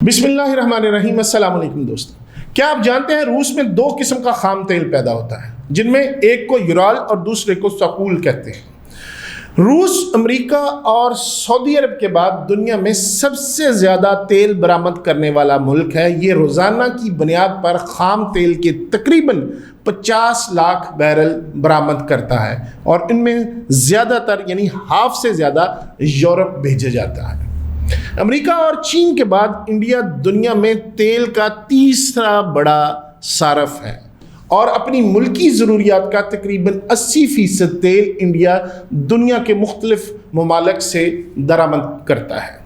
बिस्मिल्लाहिर्रहमानिर्रहीम। अस्सलाम वालेकुम दोस्तों, क्या आप जानते हैं रूस में दो किस्म का खाम तेल पैदा होता है, जिनमें एक को यूराल और दूसरे को सकूल कहते हैं। रूस, अमेरिका और सऊदी अरब के बाद दुनिया में सबसे ज़्यादा तेल बरामद करने वाला मुल्क है। ये रोज़ाना की बुनियाद पर खाम तेल के तकरीबन 50 लाख बैरल बरामद करता है और इनमें ज़्यादातर यानी हाफ से ज़्यादा यूरोप भेजा जाता है। अमेरिका और चीन के बाद इंडिया दुनिया में तेल का तीसरा बड़ा सारफ है और अपनी मुल्की ज़रूरियात का तकरीबन 80% तेल इंडिया दुनिया के मुख्तलिफ ममालिक से दरामद करता है।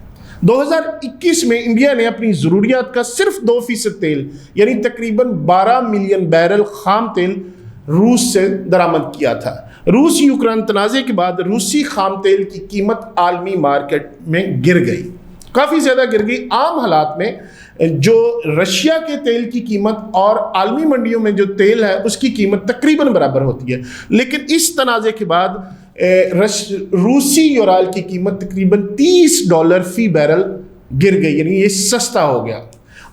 2021 में इंडिया ने अपनी ज़रूरियात का सिर्फ 2% तेल यानी तकरीबन 12 मिलियन बैरल खाम तेल रूस से दरामद किया था। रूस यूक्रेन तनाज़े के बाद रूसी खाम तेल की कीमत आलमी मार्केट में गिर गई, काफ़ी ज़्यादा गिर गई। आम हालात में जो रशिया के तेल की कीमत और आलमी मंडियों में जो तेल है उसकी कीमत तकरीबन बराबर होती है, लेकिन इस तनाज़े के बाद रूसी यूराल की कीमत तकरीबन $30 फी बैरल गिर गई, यानी ये सस्ता हो गया।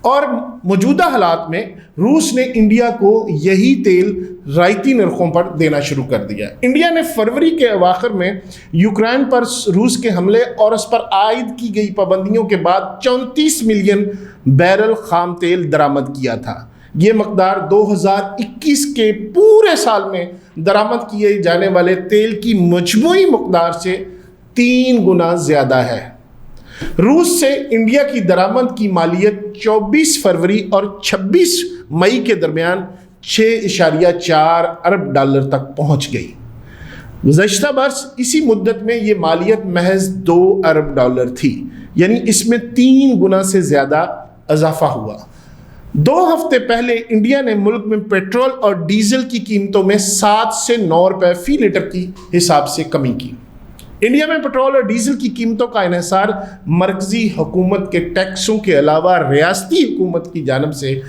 और मौजूदा हालात में रूस ने इंडिया को यही तेल रायती नरखों पर देना शुरू कर दिया। इंडिया ने फरवरी के अवाखिर में यूक्रेन पर रूस के हमले और उस पर आयद की गई पाबंदियों के बाद 34 मिलियन बैरल खाम तेल दरामद किया था। ये मकदार 2021 के पूरे साल में दरामद किए जाने वाले तेल की मजमूई मकदार से 3 गुना ज़्यादा है। रूस से इंडिया की दरामद की मालियत 24 फरवरी और 26 मई के दरमियान 6.4 अरब डॉलर तक पहुंच गई। गुज़श्ता बरस इसी मुद्दत में ये मालियत महज 2 अरब डॉलर थी, यानी इसमें 3 गुना से ज़्यादा इजाफा हुआ। 2 हफ्ते पहले इंडिया ने मुल्क में पेट्रोल और डीजल की कीमतों में 7 से 9 रुपए फी लीटर की हिसाब से कमी की। इंडिया में पेट्रोल और डीजल की कीमतों का इन्हिसार मरकजी हुकूमत के टैक्सों के अलावा रियासती हुकूमत की जानिब से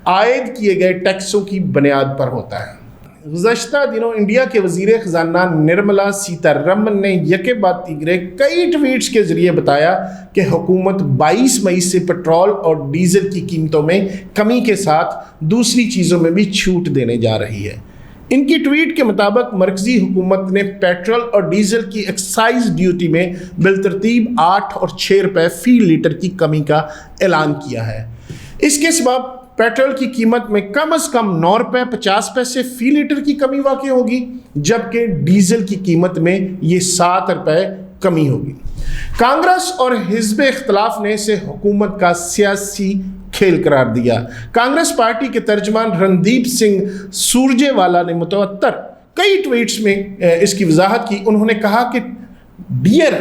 आयद किए गए टैक्सों की बुनियाद पर होता है। गुज़श्ता दिनों इंडिया के वज़ीर ख़जाना निर्मला सीतारमन ने यके बाद तीसरे कई ट्वीट्स के ज़रिए बताया कि हुकूमत 22 मई से पेट्रोल और डीजल की कीमतों में कमी के साथ दूसरी चीज़ों में भी छूट देने जा रही है। इनकी ट्वीट के मुताबिक मरकजी हुकूमत ने पेट्रोल और डीजल की एक्साइज ड्यूटी में बिलतरतीब 8 और 6 रुपए फी लीटर की कमी का ऐलान किया है। इसके सबब पेट्रोल की कीमत में कम से कम 9 रुपए 50 पैसे फी लीटर की कमी वाक़ई होगी, जबकि डीजल की कीमत में ये 7 रुपए कमी होगी। कांग्रेस और हिज़्ब इख्तिलाफ ने इसे हुकूमत का सियासी खेल करार दिया। कांग्रेस पार्टी के तर्जमान रणदीप सिंह सुरजेवाला ने मुतवत्तर कई ट्वीट्स में इसकी वजाहत की। उन्होंने कहा कि डियर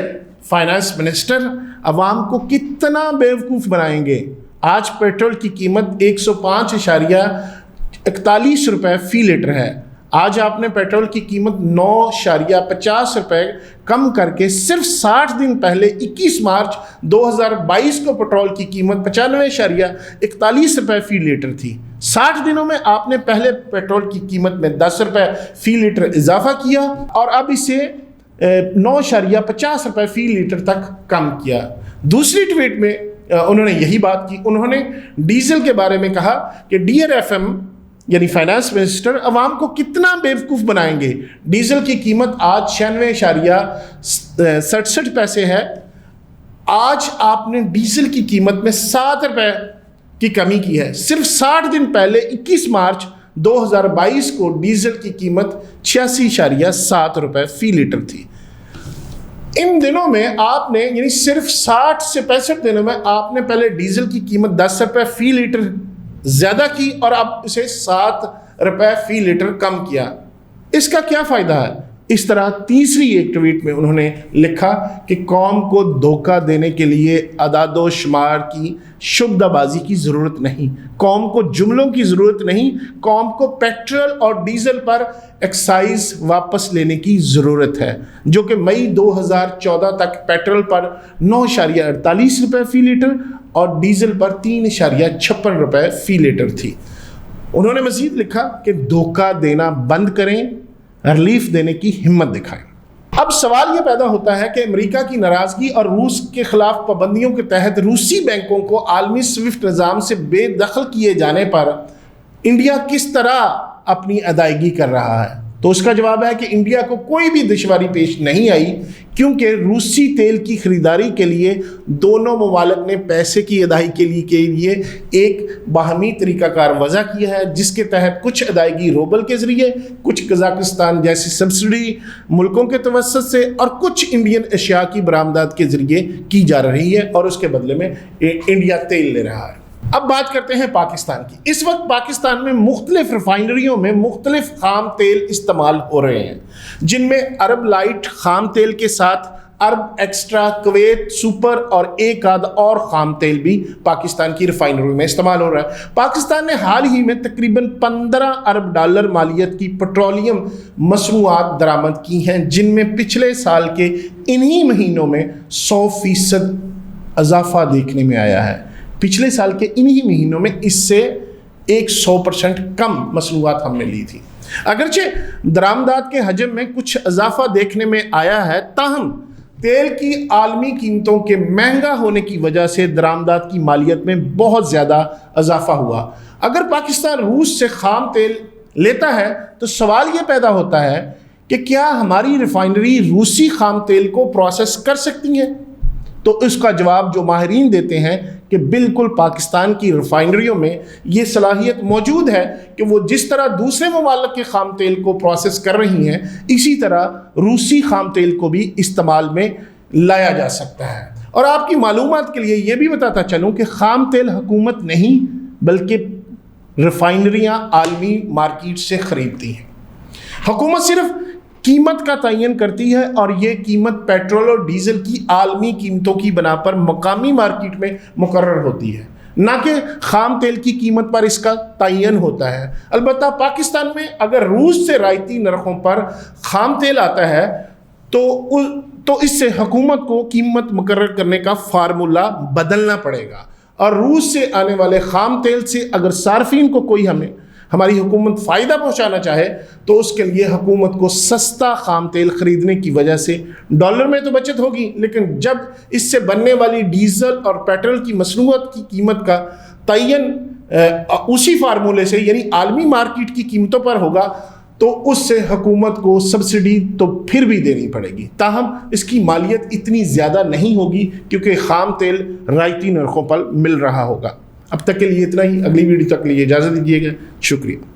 फाइनेंस मिनिस्टर, अवाम को कितना बेवकूफ़ बनाएंगे। आज पेट्रोल की कीमत 105.41 रुपए फी लीटर है। आज आपने पेट्रोल की कीमत 9.50 रुपए कम करके सिर्फ 60 दिन पहले 21 मार्च 2022 को पेट्रोल की कीमत 95.41 रुपए फी लीटर थी। 60 दिनों में आपने पहले पेट्रोल की कीमत में 10 रुपए फी लीटर इजाफा किया और अब इसे 9.50 रुपए फी लीटर तक कम किया। दूसरी ट्वीट में उन्होंने यही बात की। उन्होंने डीजल के बारे में कहा कि डियर एफएम यानी फाइनेंस मिनिस्टर, अवाम को कितना बेवकूफ़ बनाएंगे। डीजल की कीमत आज 96.67 पैसे है। आज आपने डीजल की कीमत में 7 रुपए की कमी की है। सिर्फ 60 दिन पहले 21 मार्च 2022 को डीजल की कीमत 86.7 रुपए फी लीटर थी। इन दिनों में आपने यानी सिर्फ 60 से 65 दिनों में आपने पहले डीजल की कीमत 10 रुपए फी लीटर ज़्यादा की और अब इसे 7 रुपए फी लीटर कम किया। इसका क्या फ़ायदा है? इस तरह तीसरी एक ट्वीट में उन्होंने लिखा कि कौम को धोखा देने के लिए अदादो शुमार की शुबदाबाजी की ज़रूरत नहीं, कौम को जुमलों की ज़रूरत नहीं, कौम को पेट्रोल और डीजल पर एक्साइज वापस लेने की ज़रूरत है, जो कि मई 2014 तक पेट्रोल पर 9.48 रुपए फ़ी लीटर और डीजल पर 3.56 रुपए फ़ी लीटर थी। उन्होंने मज़ीद लिखा कि धोखा देना बंद करें, रिलीफ देने की हिम्मत दिखाएं। अब सवाल यह पैदा होता है कि अमेरिका की नाराजगी और रूस के खिलाफ पाबंदियों के तहत रूसी बैंकों को आलमी स्विफ्ट निज़ाम से बेदखल किए जाने पर इंडिया किस तरह अपनी अदायगी कर रहा है। तो उसका जवाब है कि इंडिया को कोई भी दुश्वारी पेश नहीं आई, क्योंकि रूसी तेल की खरीदारी के लिए दोनों ममालिक ने पैसे की अदायगी के लिए एक बाहमी तरीक़ाकार वज़ा किया है, जिसके तहत कुछ अदायगी रूबल के ज़रिए, कुछ कज़ाकिस्तान जैसी सब्सिडी मुल्कों के तवस्सुत से और कुछ इंडियन अशिया की बरामदात के ज़रिए की जा रही है और उसके बदले में इंडिया तेल ले रहा है। अब बात करते हैं पाकिस्तान की। इस वक्त पाकिस्तान में मुख्तलिफ रिफाइनरियों में मुख्तलिफ खाम तेल इस्तेमाल हो रहे हैं, जिनमें अरब लाइट खाम तेल के साथ अरब एक्स्ट्रा, कुवैत सुपर और एक आध और खाम तेल भी पाकिस्तान की रिफाइनरी में इस्तेमाल हो रहा है। पाकिस्तान ने हाल ही में तकरीबन 15 अरब डॉलर मालियत की पेट्रोलियम मसनूआत दरामद की हैं, जिनमें पिछले साल के इन्हीं महीनों में 100% इजाफा देखने में आया है। पिछले साल के इन्हीं महीनों में इससे 100% कम मसनूआत हमने ली थी। अगरचे दरामदात के हजम में कुछ इजाफा देखने में आया है, ताहम तेल की आलमी कीमतों के महंगा होने की वजह से दरामदात की मालियत में बहुत ज़्यादा इजाफा हुआ। अगर पाकिस्तान रूस से खाम तेल लेता है तो सवाल ये पैदा होता है कि क्या हमारी रिफाइनरी रूसी खाम तेल को प्रोसेस कर सकती हैं। तो इसका जवाब जो माहिरीन देते हैं कि बिल्कुल पाकिस्तान की रिफाइनरियों में ये सलाहियत मौजूद है कि वो जिस तरह दूसरे ममालिक के खाम तेल को प्रोसेस कर रही हैं, इसी तरह रूसी खाम तेल को भी इस्तेमाल में लाया जा सकता है। और आपकी मालूमात के लिए ये भी बताता चलूँ कि खाम तेल हुकूमत नहीं बल्कि रिफाइनरियाँ आलमी मार्केट से ख़रीदती हैं। हुकूमत सिर्फ कीमत का तयन करती है और ये कीमत पेट्रोल और डीजल की आलमी कीमतों की बना पर मकामी मार्केट में मुकर्रर होती है, ना कि खाम तेल की कीमत पर इसका तयन होता है। अलबत्ता पाकिस्तान में अगर रूस से रायती नरखों पर खाम तेल आता है तो इससे हुकूमत को कीमत मुकर्रर करने का फार्मूला बदलना पड़ेगा और रूस से आने वाले खाम तेल से अगर सार्फिन को कोई हमारी हुकूमत फ़ायदा पहुंचाना चाहे तो उसके लिए हुकूमत को सस्ता खाम तेल ख़रीदने की वजह से डॉलर में तो बचत होगी, लेकिन जब इससे बनने वाली डीजल और पेट्रोल की मसनूआत की कीमत का तयन उसी फार्मूले से यानी आलमी मार्केट की कीमतों पर होगा तो उससे हुकूमत को सब्सिडी तो फिर भी देनी पड़ेगी। ताहम इसकी मालियत इतनी ज़्यादा नहीं होगी क्योंकि खाम तेल रायती नरखों पर मिल रहा होगा। अब तक के लिए इतना ही। अगली वीडियो तक के लिए इजाज़त दीजिएगा। शुक्रिया।